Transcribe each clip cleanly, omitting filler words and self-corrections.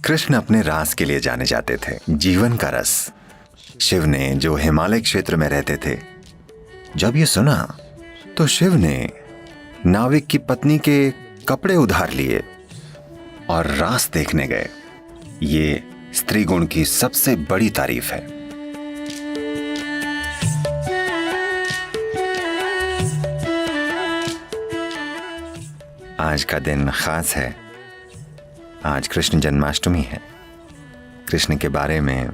कृष्ण अपने रास के लिए जाने जाते थे, जीवन का रस। शिव ने, जो हिमालय क्षेत्र में रहते थे, जब ये सुना तो शिव ने नाविक की पत्नी के कपड़े उधार लिए और रास देखने गए। ये स्त्री गुण की सबसे बड़ी तारीफ है। आज का दिन खास है। आज कृष्ण जन्माष्टमी है। कृष्ण के बारे में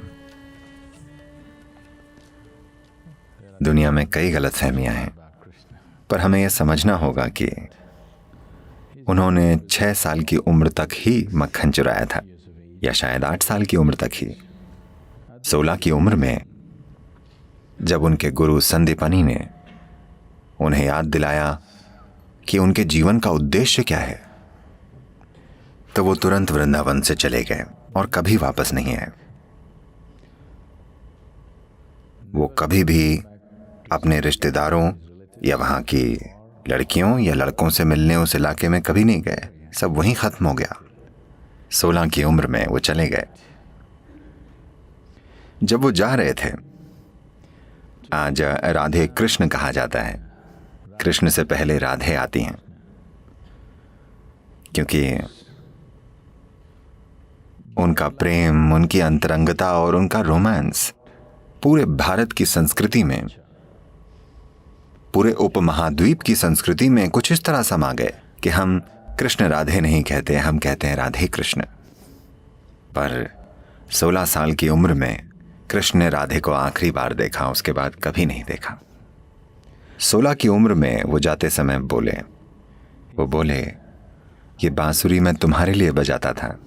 दुनिया में कई गलतफहमियां हैं, पर हमें यह समझना होगा कि उन्होंने 6 साल की उम्र तक ही मक्खन चुराया था, या शायद 8 साल की उम्र तक ही। 16 की उम्र में जब उनके गुरु संदीपनी ने उन्हें याद दिलाया कि उनके जीवन का उद्देश्य क्या है, तो वो तुरंत वृंदावन से चले गए और कभी वापस नहीं आए। वो कभी भी अपने रिश्तेदारों या वहां की लड़कियों या लड़कों से मिलने उस इलाके में कभी नहीं गए। सब वहीं खत्म हो गया। 16 की उम्र में वो चले गए। जब वो जा रहे थे, आज राधे कृष्ण कहा जाता है। कृष्ण से पहले राधे आती हैं, क्योंकि उनका प्रेम, उनकी अंतरंगता और उनका रोमांस पूरे भारत की संस्कृति में, पूरे उपमहाद्वीप की संस्कृति में कुछ इस तरह समा गए कि हम कृष्ण राधे नहीं कहते, हम कहते हैं राधे कृष्ण। पर 16 साल की उम्र में कृष्ण ने राधे को आखिरी बार देखा, उसके बाद कभी नहीं देखा। 16 की उम्र में वो जाते समय वो बोले, ये बांसुरी मैं तुम्हारे लिए बजाता था,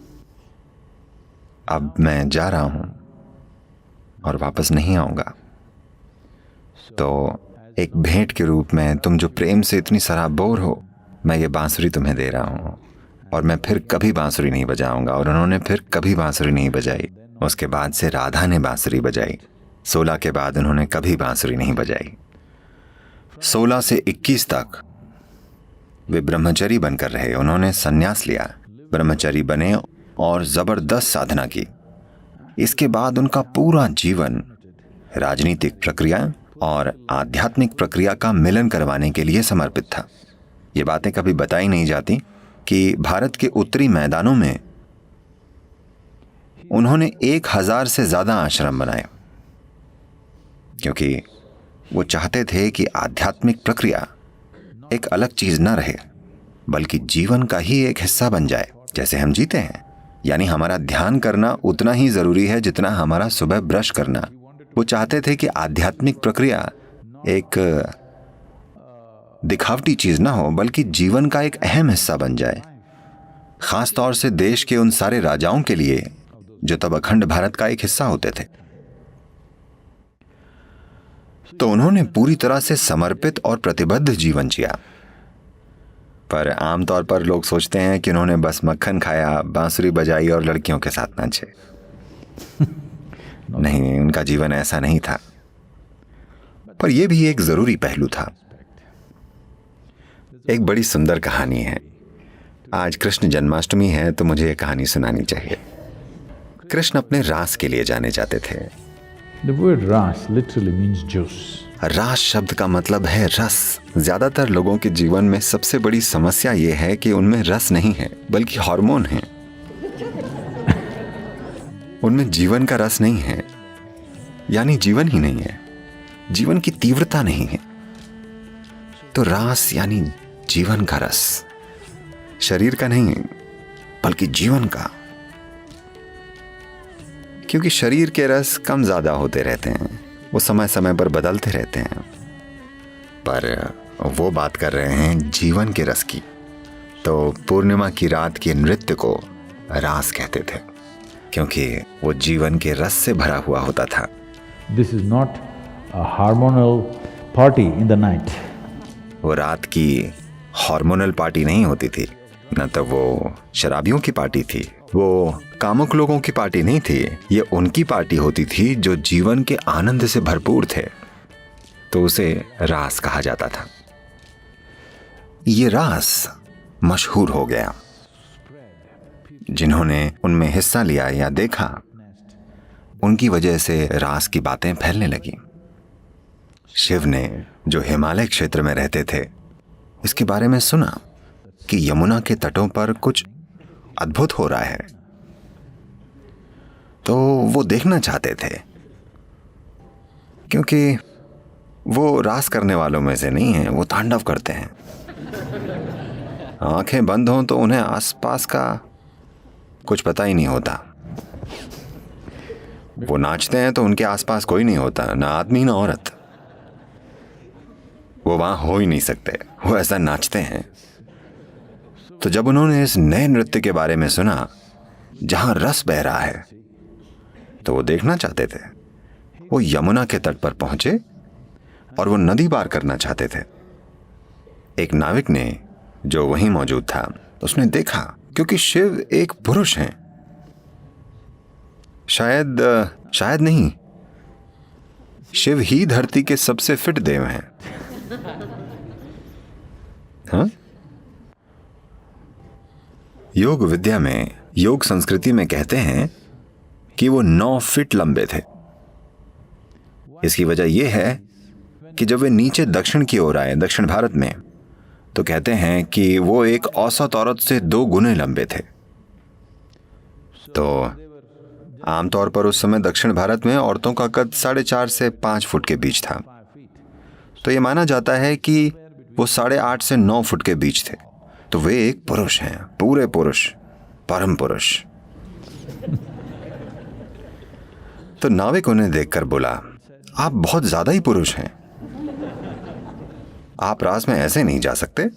अब मैं जा रहा हूं और वापस नहीं आऊंगा। तो एक भेंट के रूप में, तुम जो प्रेम से इतनी सराबोर हो, मैं ये बांसुरी तुम्हें दे रहा हूं और मैं फिर कभी बांसुरी नहीं बजाऊंगा। और उन्होंने फिर कभी बांसुरी नहीं बजाई। उसके बाद से राधा ने बांसुरी बजाई। 16 के बाद उन्होंने कभी बांसुरी नहीं बजाई। 16 से 21 तक वे ब्रह्मचारी बनकर रहे। उन्होंने संन्यास लिया, ब्रह्मचारी बने और जबरदस्त साधना की। इसके बाद उनका पूरा जीवन राजनीतिक प्रक्रिया और आध्यात्मिक प्रक्रिया का मिलन करवाने के लिए समर्पित था। ये बातें कभी बताई नहीं जाती कि भारत के उत्तरी मैदानों में उन्होंने 1000 से ज्यादा आश्रम बनाए, क्योंकि वो चाहते थे कि आध्यात्मिक प्रक्रिया एक अलग चीज न रहे, बल्कि जीवन का ही एक हिस्सा बन जाए। जैसे हम जीते हैं, यानी हमारा ध्यान करना उतना ही जरूरी है जितना हमारा सुबह ब्रश करना। वो चाहते थे कि आध्यात्मिक प्रक्रिया एक दिखावटी चीज ना हो, बल्कि जीवन का एक अहम हिस्सा बन जाए। खास तौर से देश के उन सारे राजाओं के लिए जो तब अखंड भारत का एक हिस्सा होते थे। तो उन्होंने पूरी तरह से समर्पित और प्रतिबद्ध जीवन जिया। पर आमतौर पर लोग सोचते हैं कि उन्होंने बस मक्खन खाया, बांसुरी बजाई और लड़कियों के साथ नाचे। नहीं, उनका जीवन ऐसा नहीं था। पर यह भी एक जरूरी पहलू था। एक बड़ी सुंदर कहानी है। आज कृष्ण जन्माष्टमी है, तो मुझे यह कहानी सुनानी चाहिए। कृष्ण अपने रास के लिए जाने जाते थे। The word ras literally means juice. रास शब्द का मतलब है रस। ज्यादातर लोगों के जीवन में सबसे बड़ी समस्या यह है कि उनमें रस नहीं है, बल्कि हार्मोन है। उनमें जीवन का रस नहीं है, यानी जीवन ही नहीं है, जीवन की तीव्रता नहीं है। तो रास यानी जीवन का रस, शरीर का नहीं बल्कि जीवन का। क्योंकि शरीर के रस कम ज्यादा होते रहते हैं, वो समय समय पर बदलते रहते हैं। पर वो बात कर रहे हैं जीवन के रस की। तो पूर्णिमा की रात के नृत्य को रास कहते थे, क्योंकि वो जीवन के रस से भरा हुआ होता था। This is not a hormonal party in the night. वो रात की हार्मोनल पार्टी नहीं होती थी, न तो वो शराबियों की पार्टी थी, वो कामुक लोगों की पार्टी नहीं थी। ये उनकी पार्टी होती थी जो जीवन के आनंद से भरपूर थे। तो उसे रास कहा जाता था। ये रास मशहूर हो गया। जिन्होंने उनमें हिस्सा लिया या देखा, उनकी वजह से रास की बातें फैलने लगी। शिव ने, जो हिमालय क्षेत्र में रहते थे, इसके बारे में सुना कि यमुना के तटों पर कुछ अद्भुत हो रहा है, तो वो देखना चाहते थे। क्योंकि वो रास करने वालों में से नहीं है, वो तांडव करते हैं। आंखें बंद हों तो उन्हें आसपास का कुछ पता ही नहीं होता। वो नाचते हैं तो उनके आसपास कोई नहीं होता, ना आदमी ना औरत। वो वहां हो ही नहीं सकते, वो ऐसा नाचते हैं। तो जब उन्होंने इस नए नृत्य के बारे में सुना जहां रस बह रहा है, तो वो देखना चाहते थे। वो यमुना के तट पर पहुंचे और वो नदी पार करना चाहते थे। एक नाविक ने, जो वहीं मौजूद था, उसने देखा, क्योंकि शिव एक पुरुष हैं। शायद नहीं, शिव ही धरती के सबसे फिट देव हैं। हाँ? योग विद्या में, योग संस्कृति में कहते हैं कि वो 9 फीट लंबे थे। इसकी वजह यह है कि जब वे नीचे दक्षिण की ओर आए, दक्षिण भारत में, तो कहते हैं कि वो एक औसत औरत से 2 गुने लंबे थे। तो आमतौर पर उस समय दक्षिण भारत में औरतों का कद 4.5 से 5 फुट के बीच था। तो ये माना जाता है कि वो 8.5 से 9 फुट के बीच थे। तो वे एक पुरुष हैं, पूरे पुरुष, परम पुरुष। तो नाविक उन्हें देखकर बोला, आप बहुत ज्यादा ही पुरुष हैं, आप रास में ऐसे नहीं जा सकते।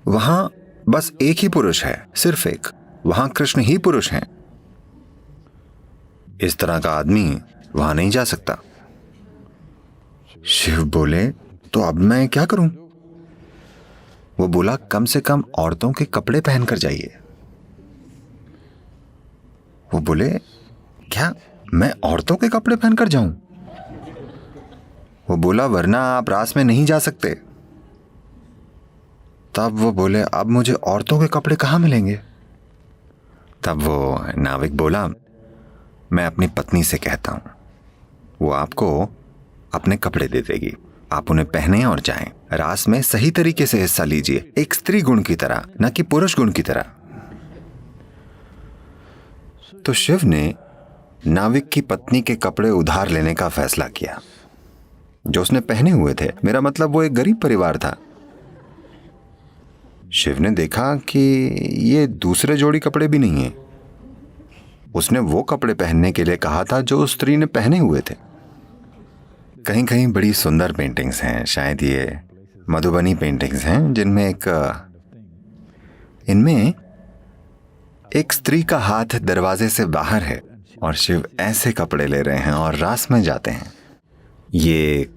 वहां बस एक ही पुरुष है, सिर्फ एक। वहां कृष्ण ही पुरुष हैं। इस तरह का आदमी वहां नहीं जा सकता। शिव बोले, तो अब मैं क्या करूं? वो बोला, कम से कम औरतों के कपड़े पहनकर जाइए। वो बोले, क्या मैं औरतों के कपड़े पहनकर जाऊं? वो बोला, वरना आप रास में नहीं जा सकते। तब वो बोले, अब मुझे औरतों के कपड़े कहां मिलेंगे? तब वो नाविक बोला, मैं अपनी पत्नी से कहता हूं, वो आपको अपने कपड़े दे देगी, आप उन्हें पहने और जाएं। रास में सही तरीके से हिस्सा लीजिए, एक स्त्री गुण की तरह, न कि पुरुष गुण की तरह। तो शिव ने नाविक की पत्नी के कपड़े उधार लेने का फैसला किया, जो उसने पहने हुए थे। मेरा मतलब, वो एक गरीब परिवार था। शिव ने देखा कि ये दूसरे जोड़ी कपड़े भी नहीं है। उसने वो कपड़े पहनने के लिए कहा था जो उस स्त्री ने पहने हुए थे। कहीं कहीं बड़ी सुंदर पेंटिंग्स हैं, शायद ये मधुबनी पेंटिंग्स हैं, जिनमें इनमें एक स्त्री का हाथ दरवाजे से बाहर है और शिव ऐसे कपड़े ले रहे हैं और रास में जाते हैं। ये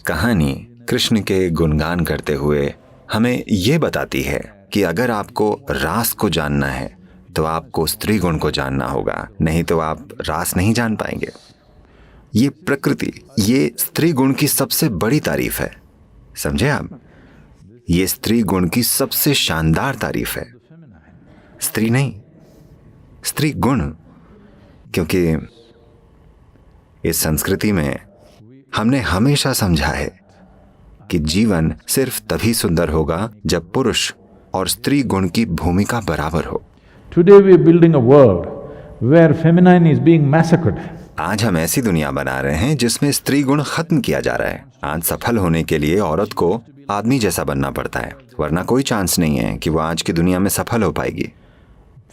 कहानी कृष्ण के गुणगान करते हुए हमें ये बताती है कि अगर आपको रास को जानना है तो आपको स्त्री गुण को जानना होगा, नहीं तो आप रास नहीं जान पाएंगे। ये प्रकृति, ये स्त्री गुण की सबसे बड़ी तारीफ है, समझे आप? ये स्त्री गुण की सबसे शानदार तारीफ है, स्त्री नहीं, स्त्री गुण। क्योंकि इस संस्कृति में हमने हमेशा समझा है कि जीवन सिर्फ तभी सुंदर होगा जब पुरुष और स्त्री गुण की भूमिका बराबर हो। Today we are building a world where feminine is being massacred. आज हम ऐसी दुनिया बना रहे हैं जिसमें स्त्री गुण खत्म किया जा रहा है। आज सफल होने के लिए औरत को आदमी जैसा बनना पड़ता है, वरना कोई चांस नहीं है कि वो आज की दुनिया में सफल हो पाएगी।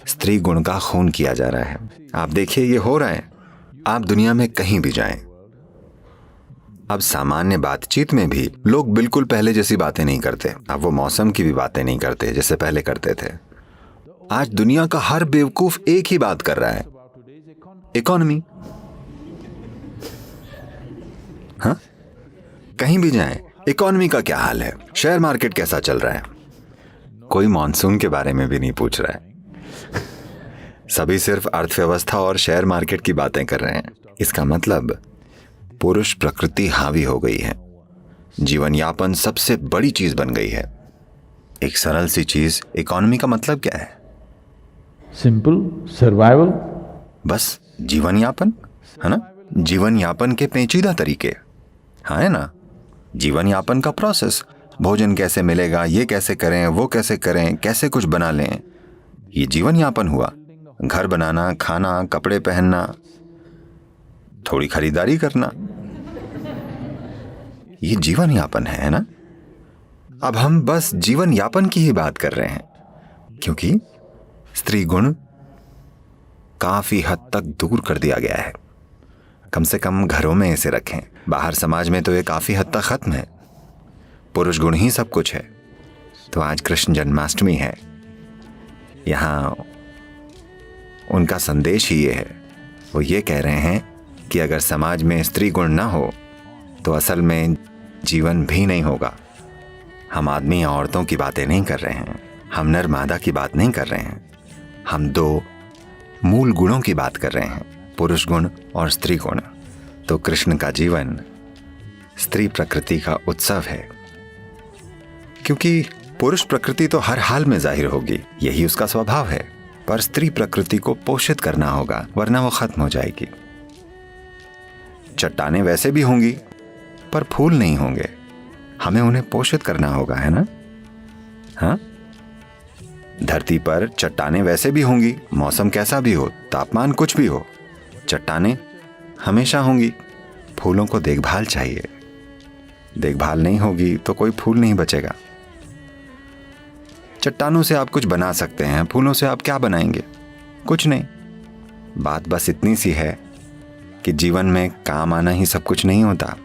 स्त्री गुण का खून किया जा रहा है। आप देखिए, ये हो रहा है। आप दुनिया में कहीं भी जाएं, अब सामान्य बातचीत में भी लोग बिल्कुल पहले जैसी बातें नहीं करते। अब वो मौसम की भी बातें नहीं करते जैसे पहले करते थे। आज दुनिया का हर बेवकूफ एक ही बात कर रहा है, इकोनॉमी। हाँ, कहीं भी जाएं, इकोनॉमी का क्या हाल है, शेयर मार्केट कैसा चल रहा है। कोई मॉनसून के बारे में भी नहीं पूछ रहा है। सभी सिर्फ अर्थव्यवस्था और शेयर मार्केट की बातें कर रहे हैं। इसका मतलब पुरुष प्रकृति हावी हो गई है। जीवन यापन सबसे बड़ी चीज बन गई है। एक सरल सी चीज, इकोनॉमी का मतलब क्या है? Simple survival. बस जीवन यापन, है ना? जीवन यापन के पेचीदा तरीके, हाँ है ना? जीवन यापन का प्रोसेस, भोजन कैसे मिलेगा, ये कैसे करें, वो कैसे करें, कैसे कुछ बना लें, ये जीवन यापन हुआ। घर बनाना, खाना, कपड़े पहनना, थोड़ी खरीदारी करना, ये जीवन यापन है ना? अब हम बस जीवन यापन की ही बात कर रहे हैं, क्योंकि स्त्री गुण काफी हद तक दूर कर दिया गया है। कम से कम घरों में इसे रखें, बाहर समाज में तो ये काफी हद तक खत्म है। पुरुष गुण ही सब कुछ है। तो आज कृष्ण जन्माष्टमी है, यहाँ उनका संदेश ही ये है। वो ये कह रहे हैं कि अगर समाज में स्त्री गुण ना हो तो असल में जीवन भी नहीं होगा। हम आदमी या औरतों की बातें नहीं कर रहे हैं, हम नर मादा की बात नहीं कर रहे हैं, हम दो मूल गुणों की बात कर रहे हैं, पुरुष गुण और स्त्री गुण। तो कृष्ण का जीवन स्त्री प्रकृति का उत्सव है, क्योंकि पुरुष प्रकृति तो हर हाल में जाहिर होगी, यही उसका स्वभाव है, पर स्त्री प्रकृति को पोषित करना होगा, वरना वो खत्म हो जाएगी। चट्टानें वैसे भी होंगी पर फूल नहीं होंगे, हमें उन्हें पोषित करना होगा, है ना? हाँ, धरती पर चट्टानें वैसे भी होंगी, मौसम कैसा भी हो, तापमान कुछ भी हो, चट्टानें हमेशा होंगी। फूलों को देखभाल चाहिए, देखभाल नहीं होगी तो कोई फूल नहीं बचेगा। चट्टानों से आप कुछ बना सकते हैं, फूलों से आप क्या बनाएंगे? कुछ नहीं। बात बस इतनी सी है कि जीवन में काम आना ही सब कुछ नहीं होता।